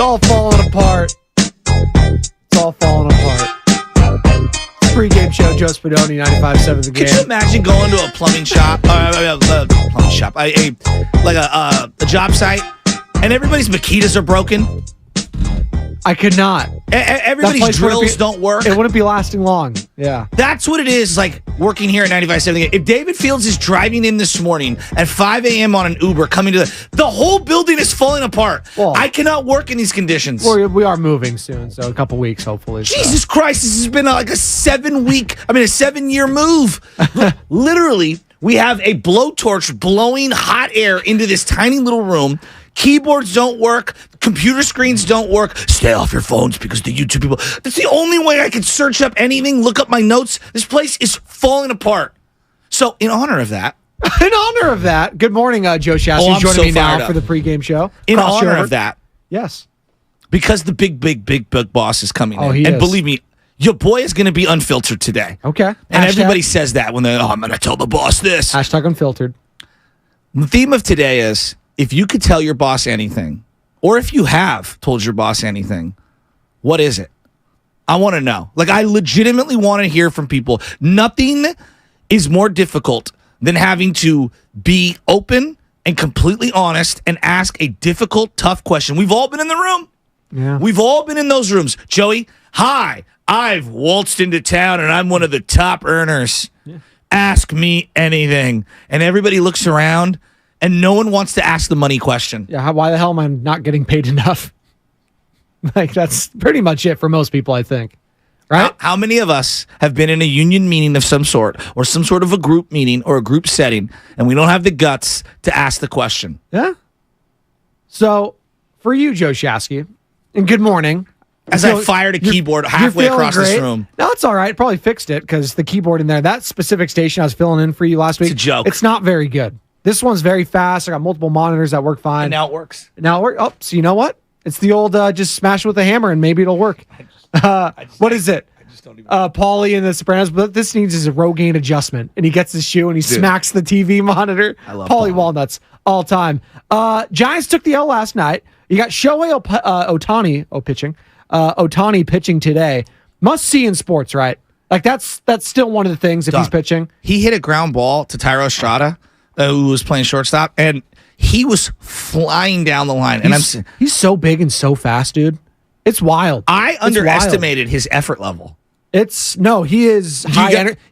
S4: all falling apart. It's all falling apart. Pregame show, Joe Spadoni, 95.7 The Game.
S9: Could you imagine going to a plumbing shop, plumbing shop, a job site, and everybody's Makitas are broken?
S4: I could not.
S9: Everybody's drills don't work.
S4: It wouldn't be lasting long. Yeah.
S9: That's what it is like working here at 95.7. If David Fields is driving in this morning at 5 a.m. on an Uber coming to the whole building is falling apart.
S4: Well,
S9: I cannot work in these conditions.
S4: Well, we are moving soon, so a couple weeks, hopefully.
S9: Jesus Christ, this has been a 7-year move. Literally, we have a blowtorch blowing hot air into this tiny little room. Keyboards don't work. Computer screens don't work. Stay off your phones because the YouTube people. That's the only way I can search up anything, look up my notes. This place is falling apart. So, in honor of that.
S4: Good morning, Joe Shasky.
S9: I'm
S4: joining
S9: so
S4: me now
S9: fired
S4: for the pregame show.
S9: In honor of that.
S4: Yes.
S9: Because the big boss is coming in.
S4: He
S9: and
S4: is.
S9: Believe me, your boy is going to be unfiltered today.
S4: Okay.
S9: And everybody says that when they're, I'm going to tell the boss this.
S4: Hashtag unfiltered.
S9: The theme of today is, if you could tell your boss anything, or if you have told your boss anything, what is it? I want to know. I legitimately want to hear from people. Nothing is more difficult than having to be open and completely honest and ask a difficult, tough question. We've all been in the room.
S4: Yeah.
S9: We've all been in those rooms. Joey, hi, I've waltzed into town and I'm one of the top earners. Yeah. Ask me anything. And everybody looks around and no one wants to ask the money question.
S4: Yeah, why the hell am I not getting paid enough? That's pretty much it for most people, I think. Right?
S9: How many of us have been in a union meeting of some sort or some sort of a group meeting or a group setting and we don't have the guts to ask the question?
S4: Yeah. So, for you, Joe Shasky, and good morning.
S9: As I fired a keyboard halfway across this room.
S4: No, it's all right. Probably fixed it because the keyboard in there, that specific station I was filling in for you last week.
S9: It's a joke.
S4: It's not very good. This one's very fast. I got multiple monitors that work fine.
S9: And now it works.
S4: Oh, so you know what? It's the old just smash it with a hammer and maybe it'll work. What is it? I just don't even Paulie in The Sopranos, but this needs is a Rogaine adjustment. And he gets his shoe and he smacks the TV monitor.
S9: I love
S4: Paulie Walnuts all time. Giants took the L last night. You got Shohei Ohtani pitching. Ohtani pitching today. Must see in sports, right? That's still one of the things if he's pitching.
S9: He hit a ground ball to Tyro Estrada, who was playing shortstop, and he was flying down the line.
S4: He's so big and so fast, dude. It's wild.
S9: I underestimated his effort level.
S4: He is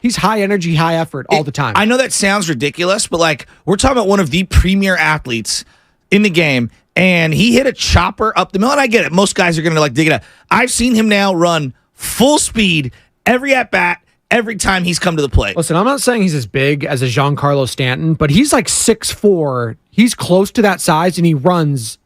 S4: he's high energy, high effort all the time.
S9: I know that sounds ridiculous, but we're talking about one of the premier athletes in the game, and he hit a chopper up the middle. And I get it. Most guys are going to dig it up. I've seen him now run full speed every at-bat, every time he's come to the plate.
S4: Listen, I'm not saying he's as big as a Giancarlo Stanton, but he's 6'4". He's close to that size, and he runs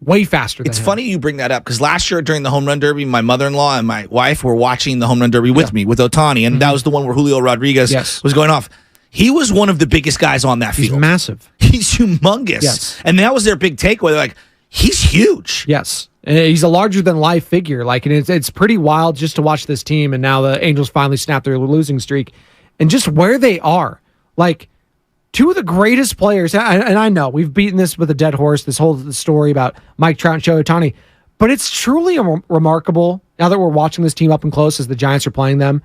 S4: way faster than him.
S9: It's funny you bring that up, because last year during the Home Run Derby, my mother-in-law and my wife were watching the Home Run Derby with me, with Ohtani, and that was the one where Julio Rodriguez was going off. He was one of the biggest guys on that field.
S4: He's massive.
S9: He's humongous.
S4: Yes.
S9: And that was their big takeaway. They're he's huge.
S4: Yes. And he's a larger-than-life figure. And it's pretty wild just to watch this team, and now the Angels finally snapped their losing streak. And just where they are. Two of the greatest players, and I know we've beaten this with a dead horse, this whole story about Mike Trout and Shohei Ohtani, but it's truly remarkable, now that we're watching this team up and close as the Giants are playing them,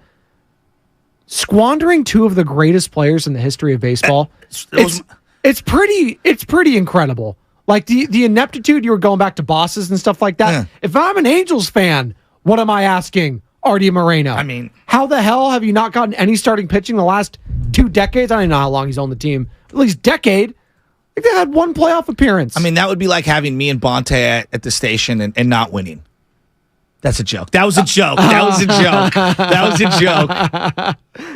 S4: squandering two of the greatest players in the history of baseball. It's pretty incredible. The ineptitude, you were going back to bosses and stuff like that. Yeah. If I'm an Angels fan, what am I asking Artie Moreno?
S9: I mean,
S4: how the hell have you not gotten any starting pitching the last 2 decades? I don't know how long he's on the team. At least decade. They had one playoff appearance.
S9: I mean, that would be like having me and Bonte at the station and not winning. That's a joke. That was a joke. That was a joke. That was a joke.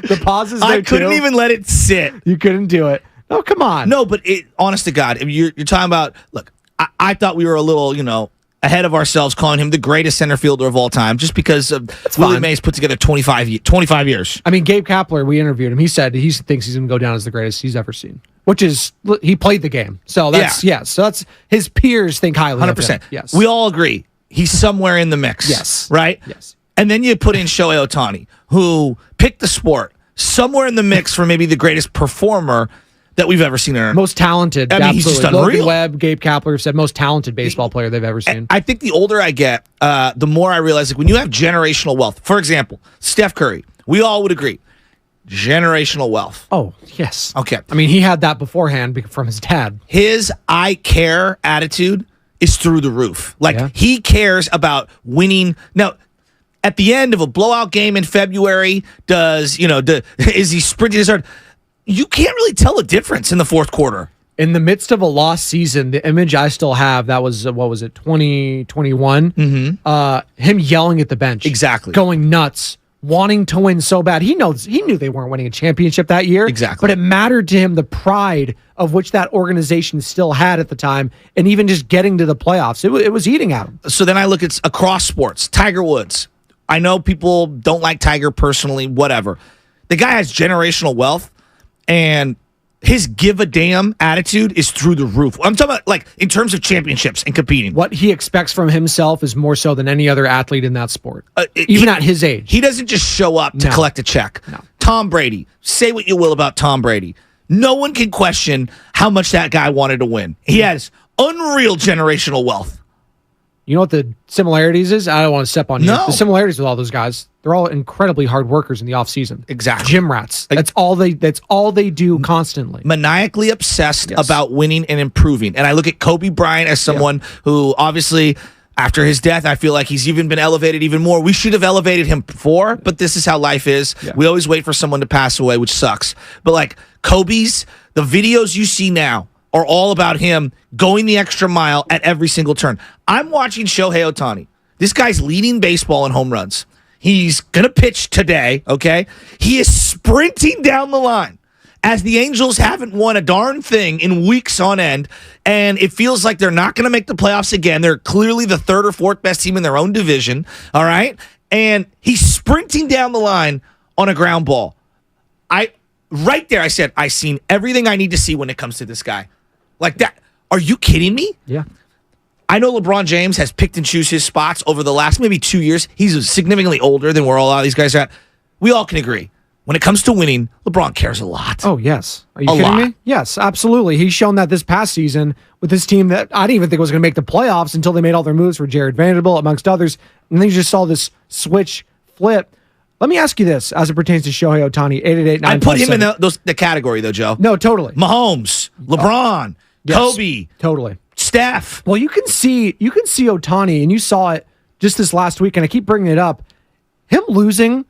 S4: The pauses there,
S9: I couldn't even let it sit.
S4: You couldn't do it. No, come on.
S9: No, but honest to God, you're talking about, look, I thought we were a little, ahead of ourselves calling him the greatest center fielder of all time just because Willie Mays put together 25 years. I
S4: mean, Gabe Kapler, we interviewed him. He said he thinks he's going to go down as the greatest he's ever seen, which is, he played the game. So that's, so that's, his peers think highly 100%. Of him. Yes.
S9: We all agree. He's somewhere in the mix.
S4: Yes.
S9: Right?
S4: Yes.
S9: And then you put in Shohei Ohtani, who picked the sport, somewhere in the mix for maybe the greatest performer, that we've ever seen in our
S4: Most talented.
S9: I mean, he's just
S4: absolutely.
S9: unreal.
S4: Logan Webb, Gabe Kapler have said most talented baseball player they've ever seen.
S9: I think the older I get, the more I realize, like, when you have generational wealth, for example, Steph Curry, we all would agree, generational wealth.
S4: Oh, yes.
S9: Okay.
S4: I mean, he had that beforehand from his dad.
S9: His I care attitude is through the roof. Like, he cares about winning. Now, at the end of a blowout game in February, is he sprinting his heart? You can't really tell a difference in the fourth quarter.
S4: In the midst of a lost season, the image I still have, that was, 2021? Him yelling at the bench.
S9: Exactly.
S4: Going nuts, wanting to win so bad. He knew they weren't winning a championship that year.
S9: Exactly.
S4: But it mattered to him the pride of which that organization still had at the time, and even just getting to the playoffs. It was eating at him.
S9: So then I look at across sports. Tiger Woods. I know people don't like Tiger personally, whatever. The guy has generational wealth, and his give a damn attitude is through the roof. I'm talking about, like, in terms of championships and competing.
S4: What he expects from himself is more so than any other athlete in that sport, even at his age.
S9: He doesn't just show up to collect a check. No. Tom Brady, say what you will about Tom Brady. No one can question how much that guy wanted to win. He has unreal generational wealth.
S4: You know what the similarities is? I don't want to step on you.
S9: No.
S4: The similarities with all those guys, they're all incredibly hard workers in the offseason.
S9: Exactly.
S4: Gym rats. That's all they do constantly.
S9: Maniacally obsessed about winning and improving. And I look at Kobe Bryant as someone who, obviously, after his death, I feel like he's even been elevated even more. We should have elevated him before, but this is how life is. Yeah. We always wait for someone to pass away, which sucks. But like Kobe's, the videos you see now are all about him going the extra mile at every single turn. I'm watching Shohei Ohtani. This guy's leading baseball in home runs. He's going to pitch today, okay? He is sprinting down the line as the Angels haven't won a darn thing in weeks on end, and it feels like they're not going to make the playoffs again. They're clearly the third or fourth best team in their own division, all right? And he's sprinting down the line on a ground ball. Right there, I said, I've seen everything I need to see when it comes to this guy. Like that. Are you kidding me?
S4: Yeah.
S9: I know LeBron James has picked and choose his spots over the last maybe 2 years. He's significantly older than where a lot of these guys are at. We all can agree. When it comes to winning, LeBron cares a lot.
S4: Oh, yes. Are you kidding me? Yes, absolutely. He's shown that this past season with this team that I didn't even think was going to make the playoffs until they made all their moves for Jared Vanderbilt, amongst others. And then you just saw this switch flip. Let me ask you this as it pertains to Shohei Ohtani, 888-957.
S9: I put him in the category, though, Joe.
S4: No, totally.
S9: Mahomes, LeBron,
S4: yes,
S9: Kobe.
S4: Totally.
S9: Steph.
S4: Well, you can see Ohtani, and you saw it just this last week, and I keep bringing it up. Him losing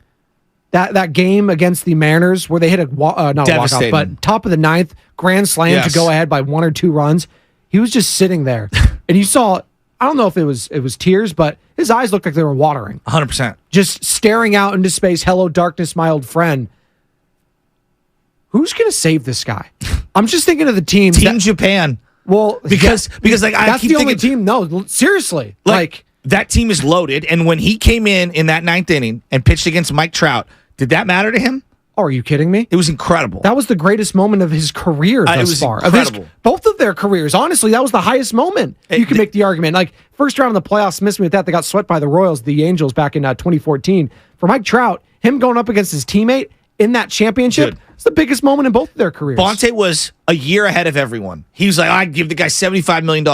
S4: that game against the Mariners where they hit not a walk-off, but top of the ninth, grand slam to go ahead by 1 or 2 runs. He was just sitting there, and you saw, I don't know if it was tears, but his eyes looked like they were watering.
S9: 100%.
S4: Just staring out into space. Hello, darkness, my old friend. Who's going to save this guy? I'm just thinking of the teams.
S9: Team Japan.
S4: Well,
S9: because like
S4: that's the only team. No, seriously, like
S9: that team is loaded. And when he came in that 9th inning and pitched against Mike Trout, did that matter to him?
S4: Oh, are you kidding me?
S9: It was incredible.
S4: That was the greatest moment of his career thus far.
S9: Incredible.
S4: Both of their careers. Honestly, that was the highest moment. You can make the argument. Like, first round of the playoffs, missed me with that. They got swept by the Royals, the Angels, back in 2014. For Mike Trout, him going up against his teammate in that championship, it's the biggest moment in both of their careers.
S9: Bonte was a year ahead of everyone. He was like, I'd give the guy $75 million.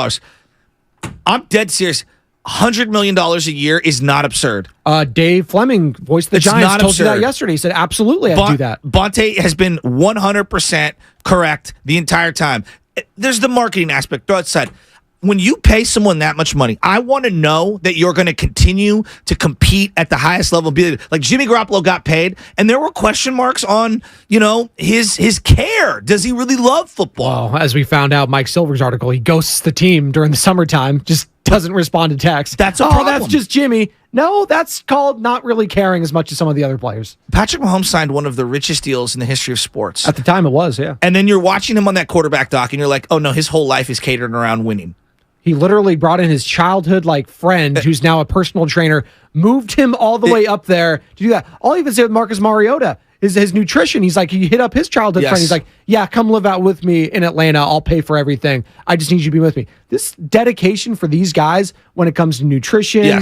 S9: I'm dead serious. $100 million a year is not absurd.
S4: Dave Fleming, voice of the Giants, told you that yesterday. He said, absolutely, I'd do that.
S9: Bonte has been 100% correct the entire time. There's the marketing aspect. Throw it aside. When you pay someone that much money, I want to know that you're going to continue to compete at the highest level. Like Jimmy Garoppolo got paid, and there were question marks on, his care. Does he really love football?
S4: Well, as we found out, Mike Silver's article, he ghosts the team during the summertime, just doesn't respond to text.
S9: That's a problem.
S4: That's just Jimmy. No, that's called not really caring as much as some of the other players.
S9: Patrick Mahomes signed one of the richest deals in the history of sports.
S4: At the time, it was, yeah.
S9: And then you're watching him on that quarterback dock, and you're like, oh, no, his whole life is catered around winning.
S4: He literally brought in his childhood friend, who's now a personal trainer, moved him all the way up there to do that. I'll even say with Marcus Mariota is his nutrition. He's like, he hit up his childhood friend. He's like, yeah, come live out with me in Atlanta. I'll pay for everything. I just need you to be with me. This dedication for these guys when it comes to nutrition,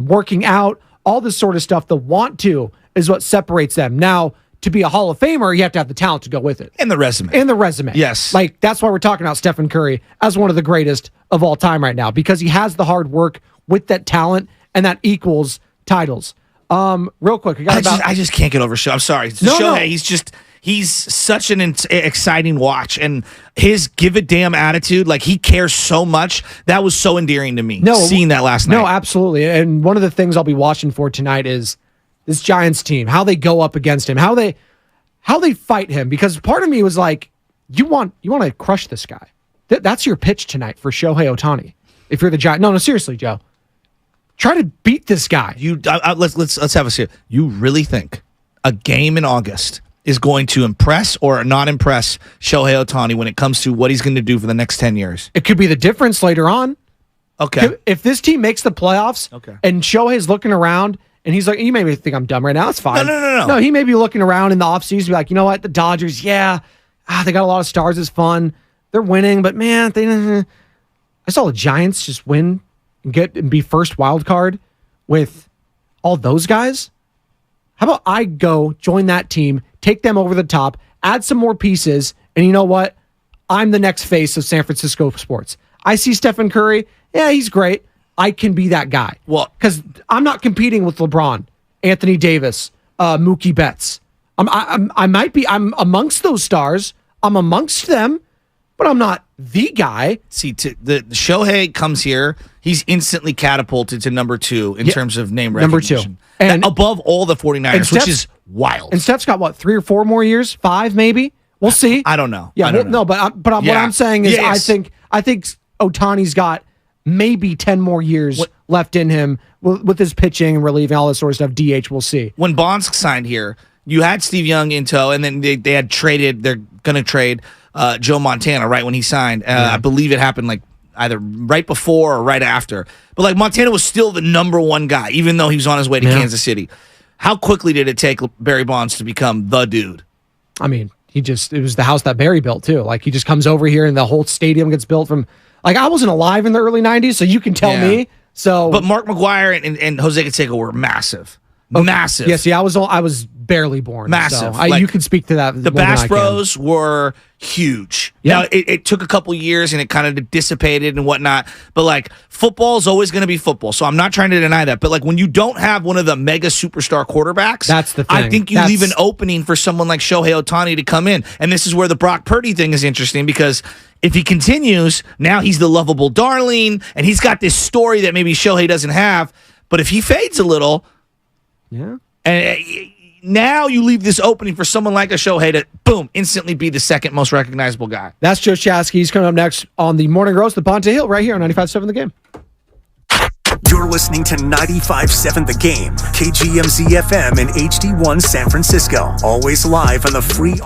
S4: working out, all this sort of stuff, the want to is what separates them. Now, to be a Hall of Famer, you have to have the talent to go with it.
S9: And the resume. Yes.
S4: Like, that's why we're talking about Stephen Curry as one of the greatest of all time right now, because he has the hard work with that talent, and that equals titles. Real quick,
S9: I just can't get over Shohei. I'm sorry. Shohei, he's such an exciting watch, and his give a damn attitude, like he cares so much. That was so endearing to me, seeing that last night.
S4: No, absolutely. And one of the things I'll be watching for tonight is this Giants team, how they go up against him, how they fight him. Because part of me was like, you want to crush this guy. That's your pitch tonight for Shohei Ohtani. If you're the Giants, no, seriously, Joe, try to beat this guy.
S9: Let's have a see. You really think a game in August is going to impress or not impress Shohei Ohtani when it comes to what he's going to do for the next 10 years?
S4: It could be the difference later on.
S9: Okay.
S4: If this team makes the playoffs, and Shohei's looking around, and he's like, you may think I'm dumb right now. That's fine.
S9: No.
S4: No, he may be looking around in the offseason, be like, you know what? The Dodgers, they got a lot of stars. It's fun. They're winning, but man, I saw the Giants just win and be first wild card with all those guys. How about I go join that team, take them over the top, add some more pieces, and you know what? I'm the next face of San Francisco sports. I see Stephen Curry. Yeah, he's great. I can be that guy.
S9: Well,
S4: because I'm not competing with LeBron, Anthony Davis, Mookie Betts. I'm amongst those stars. I'm amongst them, but I'm not the guy.
S9: See, the Shohei comes here. He's instantly catapulted to number 2 in terms of name recognition.
S4: Number 2. And
S9: above all the 49ers, which is wild.
S4: And Steph's got, what, 3 or 4 more years? 5, maybe? We'll see.
S9: I don't know.
S4: Yeah, what I'm saying is I think Ohtani's got maybe 10 more years left in him with his pitching and relieving, all this sort of stuff. DH, we'll see.
S9: When Bonds signed here, you had Steve Young in tow, and then they had traded, they're going to trade Joe Montana right when he signed. I believe it happened like either right before or right after. But like Montana was still the number 1 guy, even though he was on his way to Kansas City. How quickly did it take Barry Bonds to become the dude?
S4: I mean, it was the house that Barry built too. Like, he just comes over here and the whole stadium gets built from, like, I wasn't alive in the early 90s, so you can tell me. But
S9: Mark McGwire and Jose Canseco were massive. Massive.
S4: Yeah, see, I was barely born.
S9: Massive.
S4: So you can speak to that.
S9: The Bass Bros were huge.
S4: Yeah.
S9: Now, it took a couple years and it kind of dissipated and whatnot. But like, football is always going to be football. So I'm not trying to deny that. But like, when you don't have one of the mega superstar quarterbacks,
S4: that's the thing.
S9: I think you leave an opening for someone like Shohei Ohtani to come in. And this is where the Brock Purdy thing is interesting, because if he continues, now he's the lovable darling and he's got this story that maybe Shohei doesn't have. But if he fades a little, and now you leave this opening for someone like a Shohei to, boom, instantly be the second most recognizable guy.
S4: That's Joe Chasky. He's coming up next on the Morning Roast with Ponte Hill right here on 95.7 The Game.
S2: You're listening to 95.7 The Game, KGMZ FM and HD1 San Francisco. Always live on the free